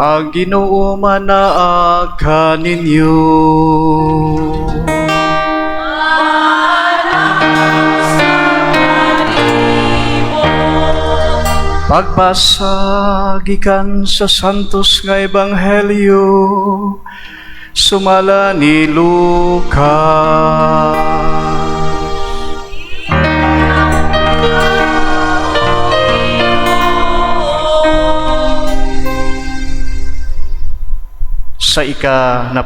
ang Ginoo manaa kaninyo. Pagbasa gikan sa santos nga ebanghelyo sumala ni Lucas. Sa ika-15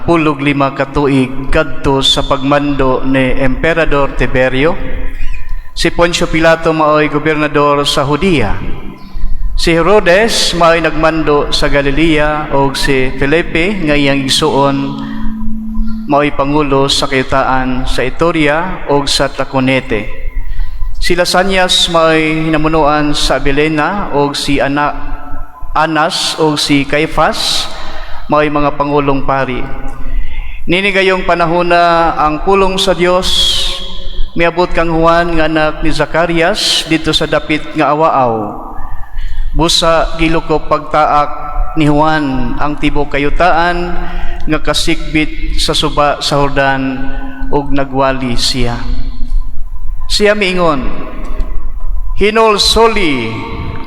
ka tuig kadto sa pagmando ni Emperador Tiberio, si Poncio Pilato maoy gobernador sa Judea. Si Herodes maoy nagmando sa Galilea ug si Felipe nga iyang igsuon maoy pangulo sa kayutaan sa Iturea ug sa Traconite. Si Lysanias maoy hinamunuan sa Abilena ug si Anas ug si Caifas maoy mga pangulong pari. Nini gayong panahona ang pulong sa Dios miabot kang Juan nga anak ni Zacarias dito sa dapit nga Awaaw. Busa gilukop pagtaak ni Juan ang tibok kayutaan nga kasikbit sa suba sa Jordan ug nagwali siya. Siya miingon, "Hinulsoli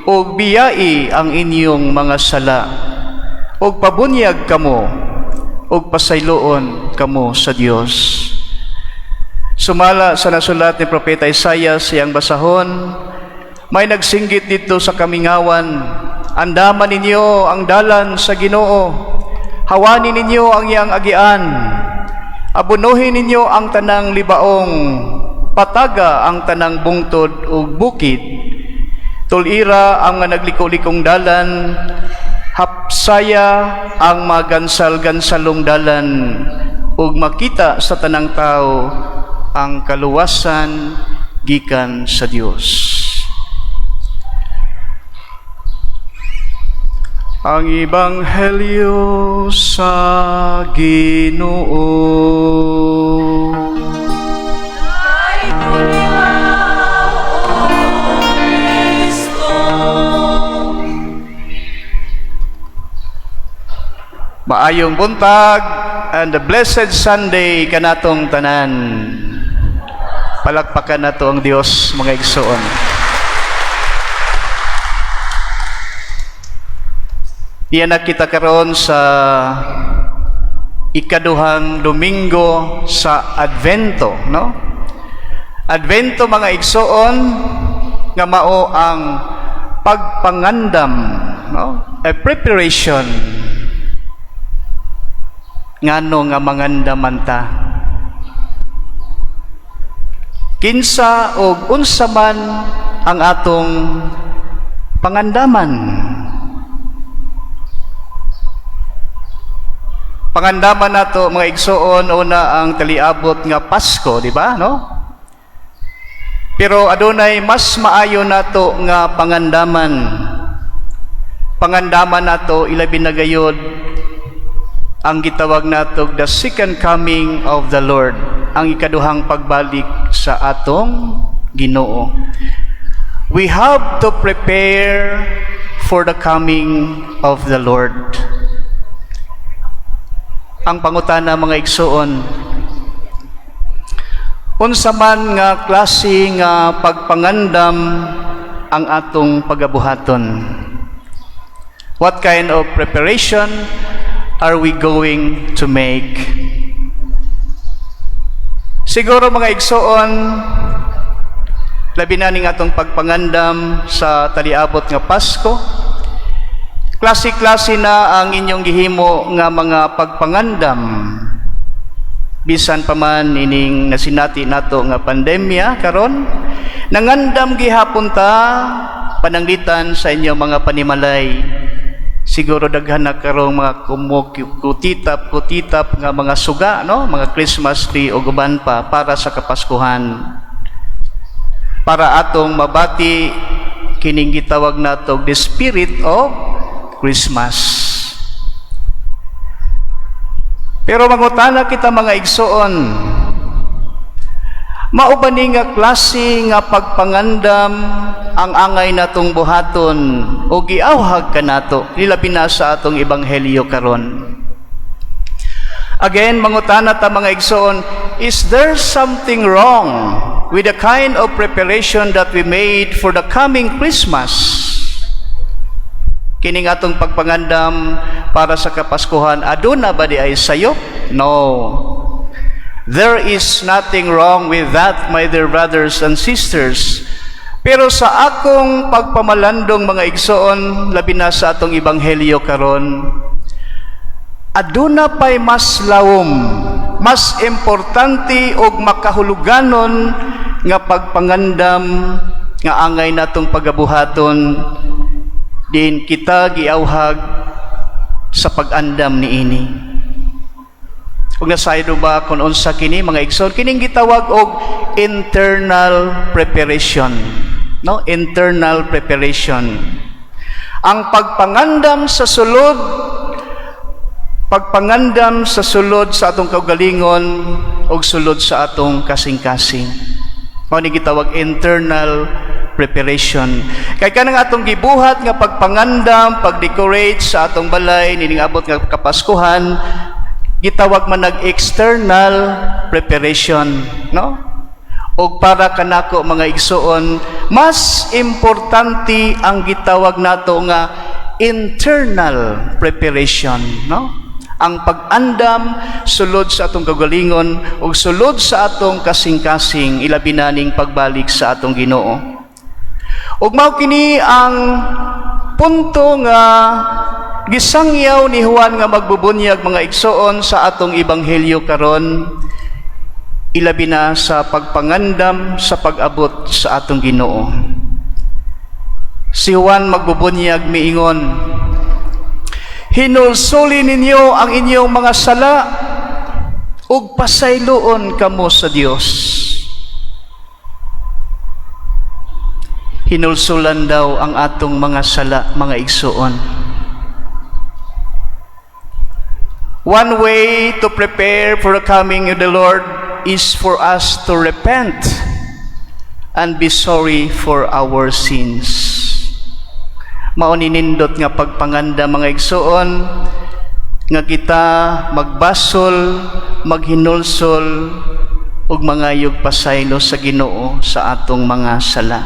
ug biyai ang inyong mga sala, ug pabunyag kamo ug pasayloon kamo sa Dios." Sumala sa nasulat ni Propeta Isaias siyang basahon, may nagsinggit dito sa kamingawan, "Andaman ninyo ang dalan sa Ginoo, hawanin ninyo ang iyang agian, abunuhin ninyo ang tanang libaong, pataga ang tanang bungtod ug bukid, tulira ang nga nagliko-likong dalan, hapsaya ang magansal-gansalong dalan, ug makita sa tanang tao ang kaluwasan gikan sa Dios." Ang Ebanghelyo sa Ginoo. Maayong buntag and a blessed Sunday kanatong tanan. Palakpakan nato ang Dios, mga igsoon. Iyan na kita karon sa ikaduhang Domingo sa Advento, no? Advento, mga igsoon, nga mao ang pagpangandam, no? A preparation ngano nga mangandaman ta. Kinsa og unsa man ang atong pangandaman. Pangandaman nato, mga igsoon, una ang taliabot nga Pasko, di ba, no? Pero adunay mas maayo nato nga pangandaman. Pangandaman nato ilabi na gayud ang gitawag nato the second coming of the Lord, ang ikaduhang pagbalik sa atong Ginoo. We have to prepare for the coming of the Lord. Ang pangutana, mga igsoon, unsa man nga klase nga pagpangandam ang atong pagabuhaton? What kind of preparation are we going to make? Siguro, mga igsoon, labi na ning atong pagpangandam sa taliabot nga Pasko, klase-klase na ang inyong gihimo nga mga pagpangandam. Bisan pa man ining nasinati nato nga pandemya karon, nangandam gihapon ta pananglitan sa inyong mga panimalay. Siguro daghan na karong mga kutitap nga mga suga, no? Mga Christmas tree o guban pa para sa Kapaskuhan. Para atong mabati kining gitawag nato the spirit of Christmas. Pero mangutana kita, mga igsoon, mao ba ni nga klase nga pagpangandam ang angay natong buhaton o giawhag kanato nilabi na sa atong ebanghelyo karon. Again, mangutana ta mga igsoon, is there something wrong with the kind of preparation that we made for the coming Christmas? Kining atong pagpangandam para sa Kapaskuhan, aduna ba di ay sayo? No. There is nothing wrong with that, my dear brothers and sisters. Pero sa akong pagpamalandong mga igsoon, labi na sa atong ebanghelyo karon, aduna pay mas lawom, mas importante og makahuluganon nga pagpangandam nga angay natong pagabuhaton din kita giawhag sa pag-andam niini. Ug nasaydo ba kun unsa kini mga igsoon, kining gitawag og internal preparation, no? Internal preparation. Ang pagpangandam sa sulod sa atong kaugalingon o sulod sa atong kasing-kasing. Mao ni gitawag internal preparation. Kay kanang atong gibuhat nga pagpangandam, pag-decorate sa atong balay nining abot nga Kapaskuhan, gitawag man nag-external preparation, no? O para kanako mga igsoon, mas importante ang gitawag nato nga internal preparation, no? Ang pag-andam sulod sa atong kagalingon o sulod sa atong kasing-kasing ilabi na ning pagbalik sa atong Ginoo. Ug mao kini ang punto nga gisangyaw ni Juan nga magbubunyag mga igsoon sa atong ebanghelyo karon, ilabi na sa pagpangandam sa pag-abot sa atong Ginoo. Si Juan magbubunyag miingon, hinulsuli ninyo ang inyong mga sala ug pasayloon kamo sa Dios. Hinulsulan daw ang atong mga sala, mga igsoon. One way to prepare for the coming of the Lord is for us to repent and be sorry for our sins. Mao ni nindot nga pagpanganda mga igsoon nga kita magbasol, maghinulsol ug mangayog pasaylo sa Ginoo sa atong mga sala.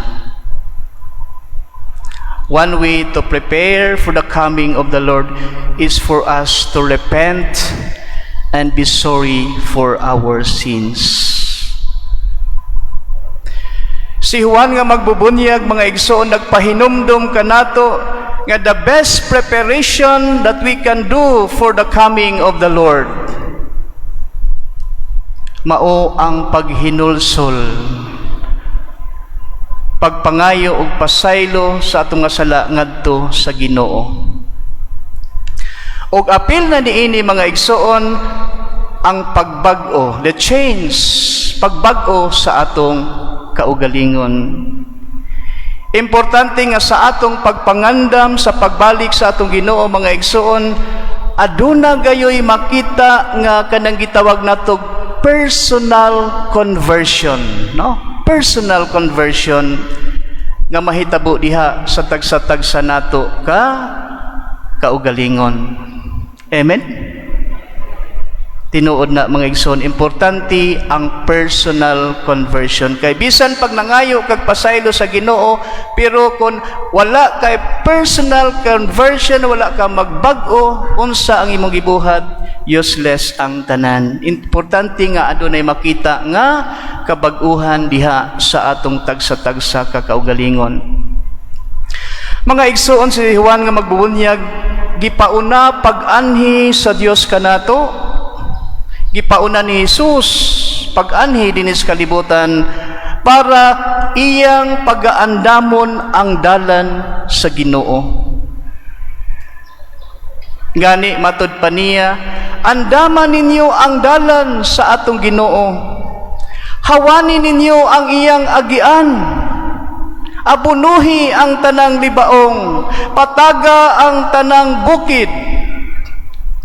One way to prepare for the coming of the Lord is for us to repent and be sorry for our sins. Si Juan nga magbubunyag mga igsoon nagpahinumdum kanato nga the best preparation that we can do for the coming of the Lord mao ang paghinulsol, pagpangayo ug pasaylo sa atong nga sala ngadto sa Ginoo. Ug apil na niini mga igsoon ang pagbag-o, the change, pagbag-o sa atong kaugalingon. Importante nga sa atong pagpangandam sa pagbalik sa atong Ginoo mga igsoon, aduna gayoy makita nga kanang gitawag natog personal conversion, no? Personal conversion nga mahitabo diha sa tagsa-tagsa nato kaugalingon. Amen. Tinuod na mga igsoon, importante ang personal conversion. Kay bisan pag nangayo kag pasaylo sa Ginoo, pero kung wala kay personal conversion, wala ka magbag-o unsa ang imong gibuhat, useless ang tanan. Importante nga adunay makita nga kabag-uhan diha sa atong tagsa-tagsa kakaugalingon. Mga igsoon, si Juan nga magbubunyag, gipauna pag-anhi sa Dios kanato, gipauna ni Jesus pag-anhi dinis kalibutan para iyang pagaandamon ang dalan sa Ginoo. Gani matud pa niya, andaman ninyo ang dalan sa atong Ginoo. Hawani ninyo ang iyang agian. Abunuhi ang tanang libaong, pataga ang tanang bukid.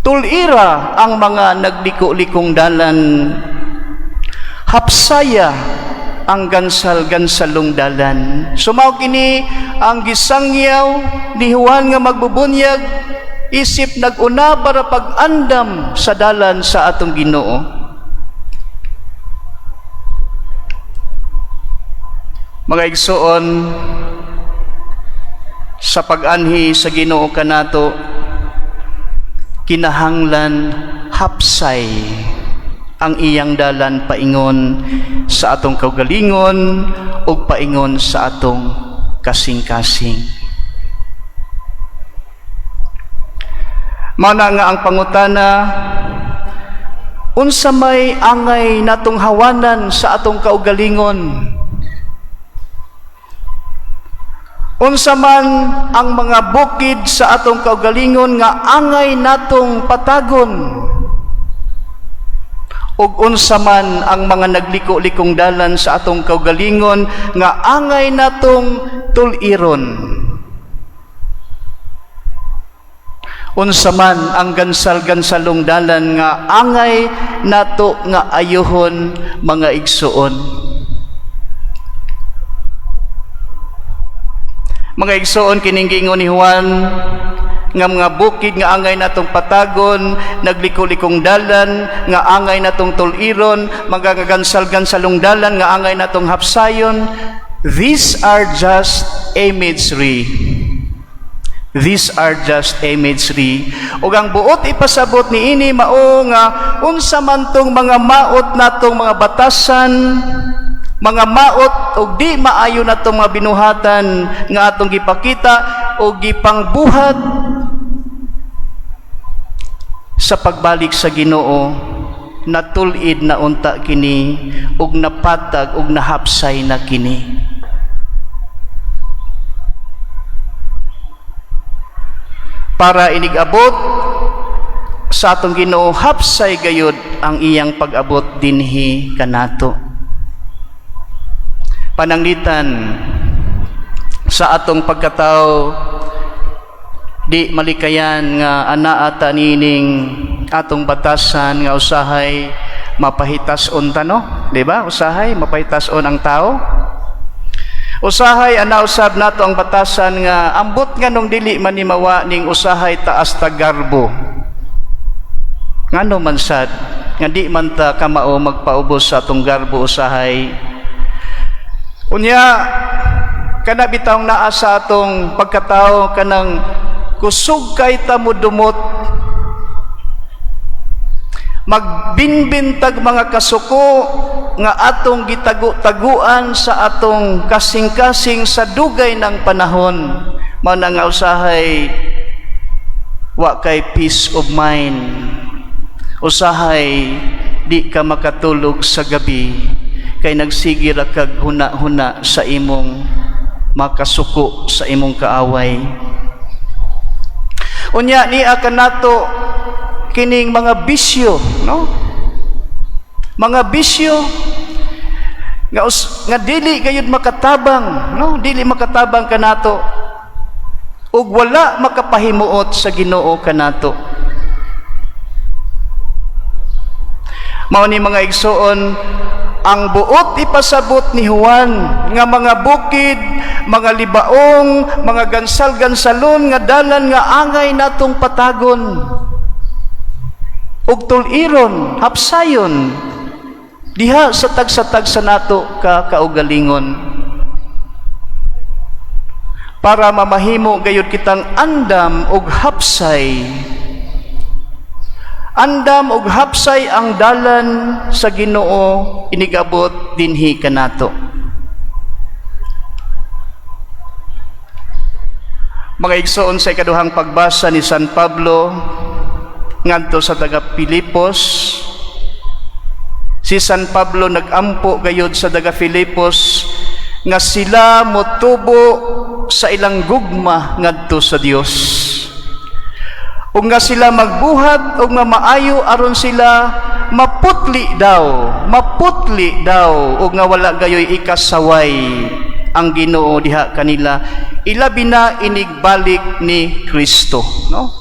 Tulira ang mga nagliko-likong dalan, hapsaya ang gansal-gansalong dalan. Sumaw kini ang gisangyaw ni Juan nga magbubunyag, isip nag-una para pag-andam sa dalan sa atong Ginoo. Mga igsoon, sa pag-anhi sa Ginoo kanato, kinahanglan hapsay ang iyang dalan paingon sa atong kaugalingon o paingon sa atong kasing-kasing. Mana nga ang pangutana, unsa may angay natong hawanan sa atong kaugalingon? Unsa man ang mga bukid sa atong kaugalingon nga angay natong patagon? Ug unsa man ang mga nagliko-likong dalan sa atong kaugalingon nga angay natong tuliron? Unsa man ang gansal-gansalong dalan nga angay nato nga ayohon, mga igsuon? Mga igsuon, kining giingon ni Juan nga mga bukid nga angay natong patagon, nagliko-likong dalan nga angay natong tuliron, mga gansal-gansalong dalan nga angay natong hapsayon. These are just imagery. These are just imagery. Ug ang buot ipasabot ni ini mao nga unsa man tong mga maot natong mga batasan, mga maot ug di maayo natong mga binuhatan nga atong gipakita o gipangbuhat sa pagbalik sa Ginoo, natulid na unta kini ug napatag ug nahapsay na kini. Para inigabot sa atong Ginoo, hapsay gayud ang iyang pag-abot dinhi kanato. Pananglitan sa atong pagkatao, di malikayan nga anaa ta nining atong batasan nga usahay mapahitas-on ta, no? Di ba? Usahay mapahitas-on ang tao. Usahay ana usab nato ang batasan nga ambot nga nung dili man ni mawa ning usahay taas ta garbo. Ngano man sad nga di man ta kamao magpaubos sa atong garbo usahay. Unya kana bitawng naa sa atong pagkatao kanang kusog kay ta modumot, magbinbintag mga kasuko nga atong gitagu-taguan sa atong kasing-kasing sa dugay ng panahon. Mao na nga usahay wa kay peace of mind, usahay di ka makatulog sa gabi kay nagsigir kag huna-huna sa imong makasuko sa imong kaaway. Unya niya kanato kining mga bisyo, no? Mga bisyo nga dili gayud makatabang, no? Dili makatabang kanato ug wala makapahimuot sa Ginoo kanato. Mao ni mga igsoon, ang buot ipasabot ni Juan nga mga bukid, mga libaong, mga gansal-gansalon nga dalan nga angay natong patagon ug tuliron, hapsayon diha sa tag sa nato ka kaugalingon, para mamahimo gayud kitang andam ug hapsay. Andam ug hapsay ang dalan sa Ginoo inigabot dinhi kanato. Mga igsoon, sa ikaduhang pagbasa ni San Pablo ngadto sa taga Filipos, si San Pablo nagampo gayud sa taga Filipos nga sila motubo sa ilang gugma ngadto sa Dios. Ug nga sila magbuhat ug nga maayo aron sila maputli daw ug nga wala gayoy ikasaway ang Ginoo diha kanila, ilabi na inigbalik ni Kristo, no?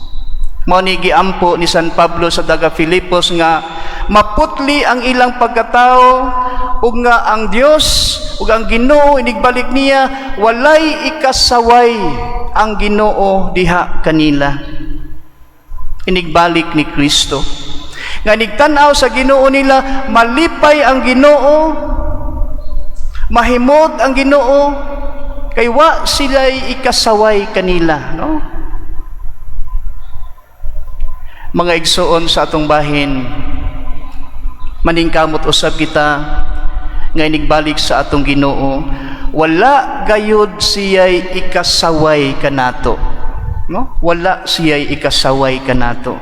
Mao ni giampo ni San Pablo sa taga Filipos nga maputli ang ilang pagkatao ug nga ang Dios ug ang Ginoo inigbalik niya, walay ikasaway ang Ginoo diha kanila. Inigbalik ni Kristo. Nga nigtan-aw sa Ginoo nila, malipay ang Ginoo, mahimot ang Ginoo, kay wa sila'y ikasaway kanila, no? Mga igsoon sa atong bahin, maningkamot usab kita nga inigbalik sa atong Ginoo, wala gayud siya'y ikasaway kanato, no? Wala siya'y ikasaway kanato.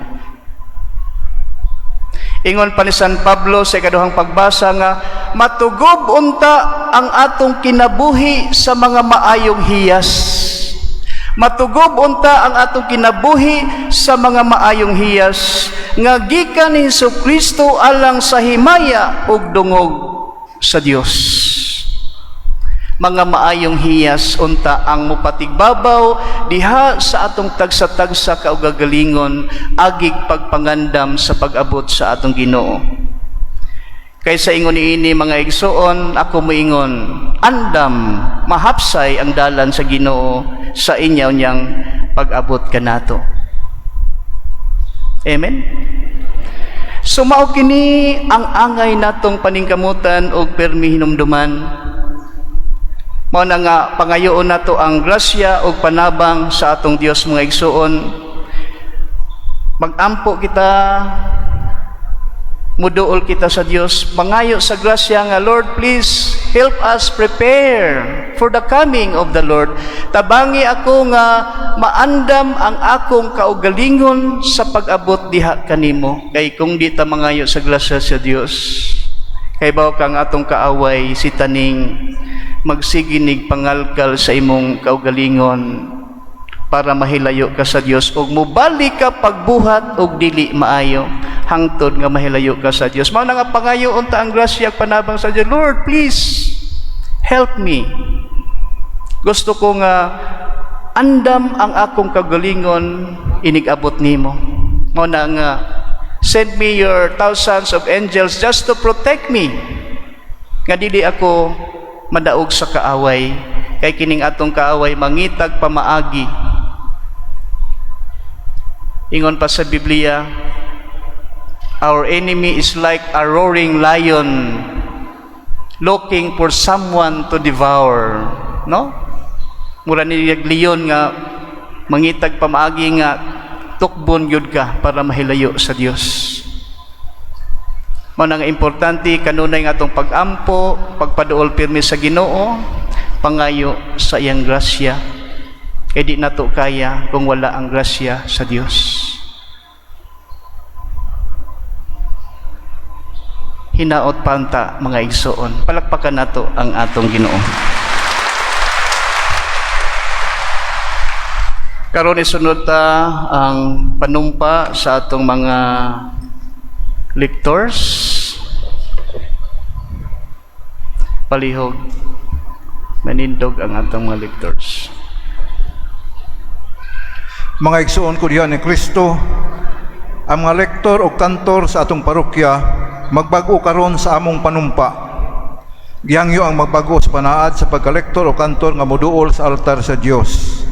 Ingon pa ni San Pablo sa ikaduhang pagbasa nga, matugob unta ang atong kinabuhi sa mga maayong hiyas. Matugob unta ang atong kinabuhi sa mga maayong hiyas nga gikan ni Hesukristo alang sa himaya ug dungog sa Dios. Mga maayong hiyas unta ang mupatigbabaw diha sa atong tagsa-tagsa kaugagalingon agig pagpangandam sa pag-abot sa atong Ginoo. Kaysa ingon niini mga igsoon, ako moingon, andam mahapsay ang dalan sa Ginoo sa inyaw niyang pag-abot kanato. Amen. Sumao kini ang angay natong paningkamutan og permi hinumduman. Mao na nga pangayoon nato ang grasya ug panabang sa atong Dios mga igsoon. Magampo kita, muduol kita sa Dios, mangayo sa grasya nga, Lord, please help us prepare for the coming of the Lord. Tabangi ako nga maandam ang akong kaugalingon sa pag-abot diha kanimo. Kay kung di ta mangayo sa grasya sa Dios, kay baw kang atong kaaway si taning magsiginig pangalkal sa imong kaugalingon para mahilayo ka sa Dios ug mobalik ka pagbuhat og dili maayo hangtod nga mahilayo ka sa Dios. Mao na nga pangayo unta ang grasya panabang sa Dios. Lord, please help me. Gusto ko nga andam ang akong kaugalingon inigabot nimo. Mao na nga send me your thousands of angels just to protect me. Nga dili ako madaog sa kaaway, kay kining atong kaaway mangitag pamaagi. Ingon pa sa Biblia, our enemy is like a roaring lion looking for someone to devour, no? Mura ni leon nga mangitag pamaagi nga tukbon gyud ka para mahilayo sa Dios. Mao nga importante kanunay nga atong pag-ampo, pagpaduol pirmi sa Ginoo, pangayo sa iyang grasya. Kay di nato kaya kung wala ang grasya sa Dios. Hinaot panta mga igsoon. Palakpakan nato ang atong Ginoo. Karon isunod ta ang panumpa sa atong mga lectors. Palihog, manindog ang atong mga lectors. Mga igsoon ko diha ni Kristo, ang mga lektor o kantor sa atong parokya magbago karon sa among panumpa. Gihangyo ang magbago sa panaad sa pagkalektor o kantor nga moduol sa altar sa Dios.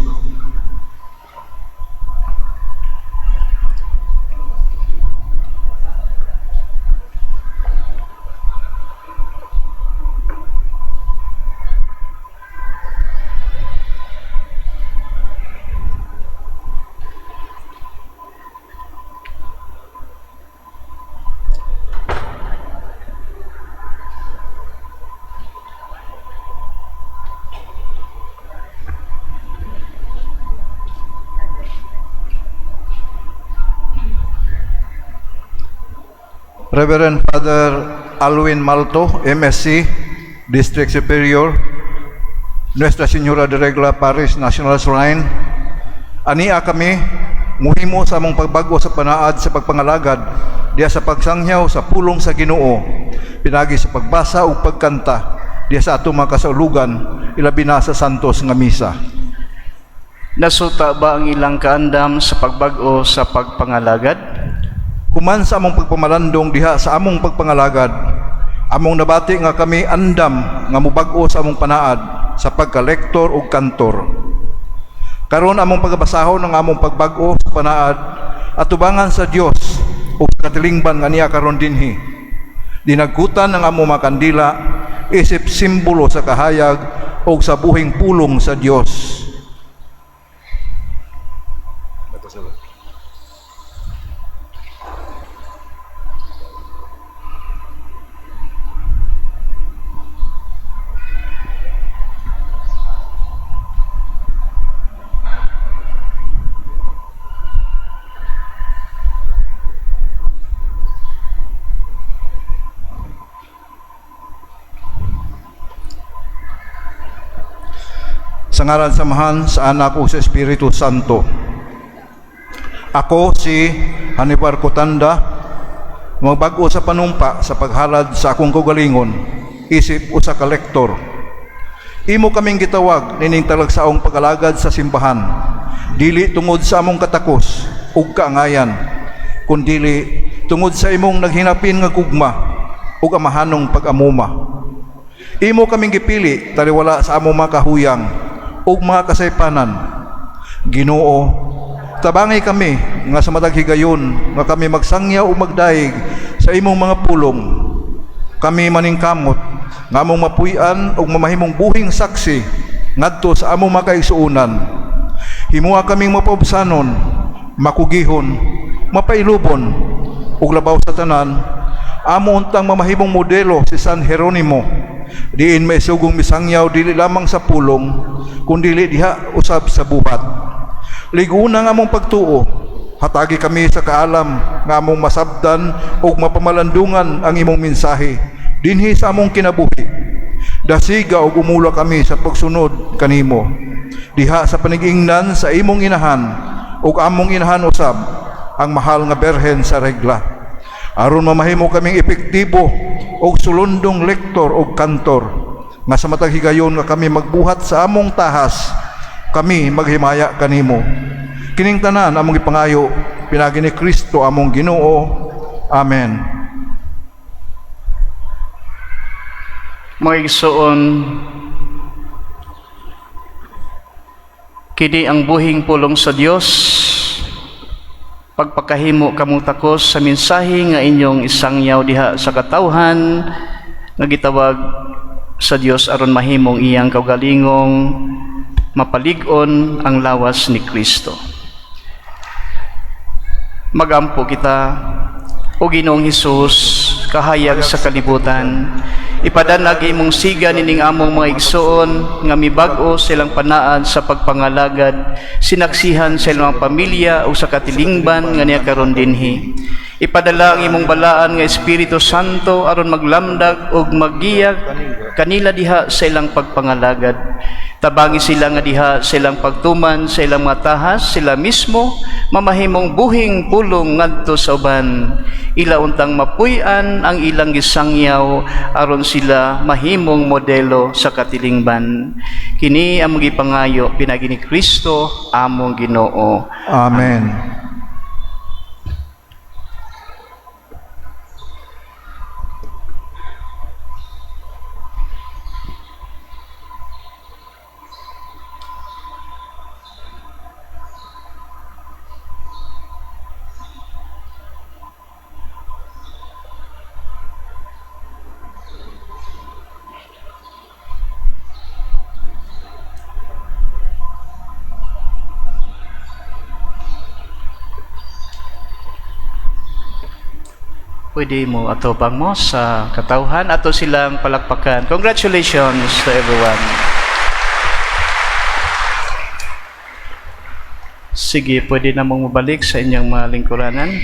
Reverend Father Alwin Malto, MSc, District Superior, Nuestra Señora de Regla Parish National Shrine. Ania kami muhimo sa among pagbago sa panaad sa pagpangalagad diya sa pagsangyaw sa pulong sa Ginoo, pinagi sa pagbasa ug pagkanta diya sa atong mga kasaulugan, ilabi na sa santos nga misa. Nasuta ba ang ilang kaandam sa pagbago sa pagpangalagad? Human sa among pagpamalandong diha sa among pagpangalagad, Among nabati nga kami andam nga mubag-o sa among panaad sa pagka-lektor ug kantor. Karon among pagbasahon ang among pagbag-o sa panaad at tubangan sa Dios ug katilingban nga niya karon dinhi. Dinagkutan ang among mga kandila isip simbolo sa kahayag ug sa buhing pulong sa Dios. Sa ngalan samahan sa Anak o sa Espiritu Santo. Ako si Hanibar Kutanda, magbag-o sa panumpa sa paghalad sa akong kaugalingon, isip o sa kalektor. Imo kaming gitawag nining talagsaong pag-alagad sa simbahan, dili tungod sa among katakos ug kaangayan, kundili tungod sa imong naghinapin nga gugma ug amahanong pag-amuma. Imo kaming gipili taliwala sa among mga kahuyang ug mga kasaypanan. Ginoo, tabangi kami nga sa matag higayon nga kami magsangyaw o magdaig sa imong mga pulong. Kami maningkamot nga among mapuy-an ug mamahimong buhing saksi ngadto sa among mga kaigsuonan. Himuha kaming mapaubsanon, makugihon, mapailubon ug labaw sa tanan, amo untang mamahimong modelo si San Jeronimo, diin may sugong misangyaw dili lamang sa pulong kundili diha usab sa buhat. Liguna nga among pagtuo, hatagi kami sa kaalam nga among masabdan ug mapamalandungan ang imong mensahe dinhi sa among kinabuhi. Dasiga ug umula kami sa pagsunod kanimo diha sa panigingnan sa imong inahan ug among inahan usab ang mahal nga Berhen sa regla, aron mamahimo kaming epektibo ug sulundong lektor ug kantor nga sa matag higayon nga kami magbuhat sa among tahas, kami maghimaya kanimo. Kining tanan among ipangayo pinagi ni Kristo among Ginoo. Amen. Mga igsoon, kini ang buhing pulong sa Dios, pagpakahimo kamong takos sa mensahe nga inyong isangyaw diha sa katawhan nga gitawag sa Dios aron mahimong iyang kaugalingong mapalig-on ang lawas ni Kristo. Magampo kita o Ginoong Hesus, kahayag sa kalibutan, ipadanag imong siga nining among mga igsoon nga mibag-o silang panaad sa pagpangalagad, sinaksihan sa ilang pamilya o sa katilingban nga niya karon dinhi. Ipadala ang imong balaan nga Espiritu Santo aron maglamdag ug maggiyag kanila diha sa ilang pagpangalagad. Tabangi sila nga diha sa ilang pagtuman sa ilang mga tahas, sila mismo mamahimong buhing pulong ngadto sa uban. Ila untang mapuy-an ang ilang gisangyaw aron sila mahimong modelo sa katilingban. Kini among gipangayo pinagi ni Kristo among Ginoo. Amen. Pwede mo atobang mo sa katawhan ato silang palakpakan. Congratulations to everyone. Sige, pwede na mong mabalik sa inyong mga lingkuranan.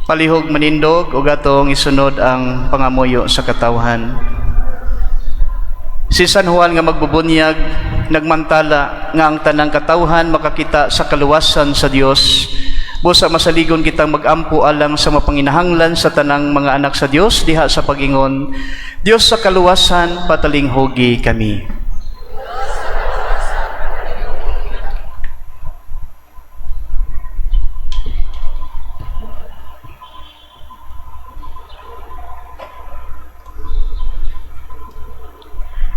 Palihog manindog ug atong isunod ang pangamuyo sa katawhan. Si San Juan nga magbubunyag nagmantala nga ang tanang katawhan makakita sa kaluwasan sa Dios. Busa masaligon kitang magampo alang sa mapanginahanglan sa tanang mga anak sa Dios diha sa pag-ingon, Dios sa kaluwasan patalinghogi kami.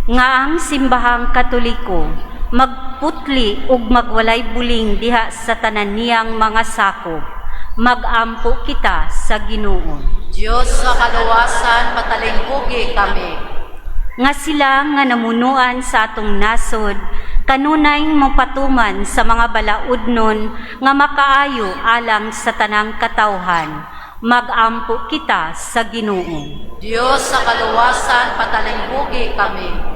nga ang simbahang Katoliko magputli ug magwalay buling diha sa tanan niyang mga sakop. Magampo kita sa Ginoo. Diyos sa kaluwasan, patalinghugi kami. Nga sila nga namunuan sa atong nasod, kanunay mapatuman sa mga balaudnon nga makaayo alang sa tanang katawhan. Magampo kita sa Ginoo. Diyos sa kaluwasan, patalinghugi kami.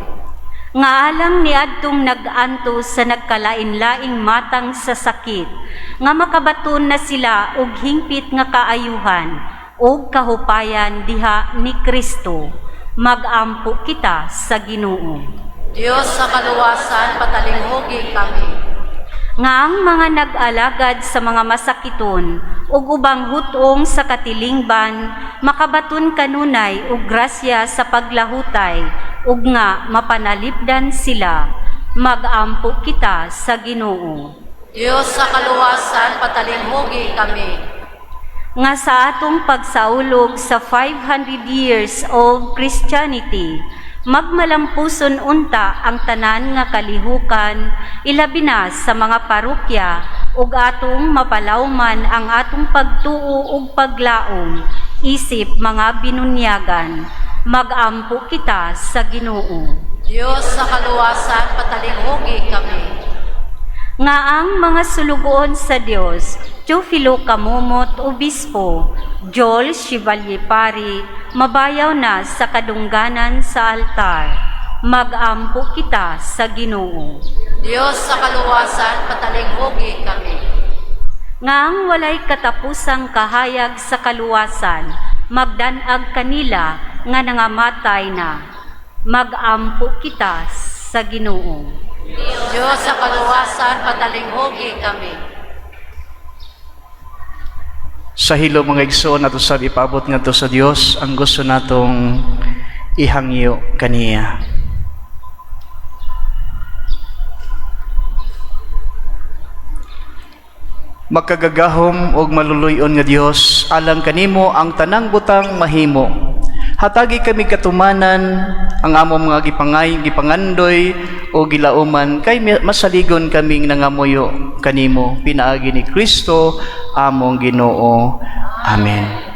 Nga alang ni adtong nag-anto sa nagkalain-laing matang sa sakit, nga makabaton na sila og hingpit nga kaayuhan og kahupayan diha ni Kristo. Magampo kita sa Ginoo. Diyos sa kaluwasan, patalinghugi kami. Nga ang mga nag-alagad sa mga masakiton ug ubang hutong sa katilingban makabaton kanunay og grasya sa paglahutay ug nga mapanalipdan sila. Magampo kita sa Ginoo. Diyos sa kaluwasan, patalinghugi kami. Nga sa atong pagsaulog sa 500 years of Christianity, magmalampuson unta ang tanan nga kalihukan, ilabi na sa mga parokya, ug atong mapalawman ang atong pagtuo ug paglaom, isip mga binunyagan. Magampo kita sa Ginoo. Diyos sa kaluwasan, patalinghugi kami. Nga ang mga sulugoon sa Dios, Teofilo Camumot, Obispo, Joel Chevalier Pari, mabayaw na sa kadungganan sa altar. Magampo kita sa Ginoo. Diyos sa kaluwasan, patalinghugi kami. Nga ang walay katapusang kahayag sa kaluwasan, magdanag kanila nga nangamatay na. Magampo kita sa Ginoo. Diyos sa kaluwasan, patalinghugi kami. Sa hilo mga igsoon nato sab ipabot ngadto sa Dios ang gusto natong ihangyo kaniya. Magkagagahom og maluluyon nga Dios, alang kanimo ang tanang butang mahimo. Hatagi kami katumanan ang among mga gipangandoy o gilauman kay masaligon kaming nangamuyo kanimo pinaagi ni Kristo among Ginoo. Amen.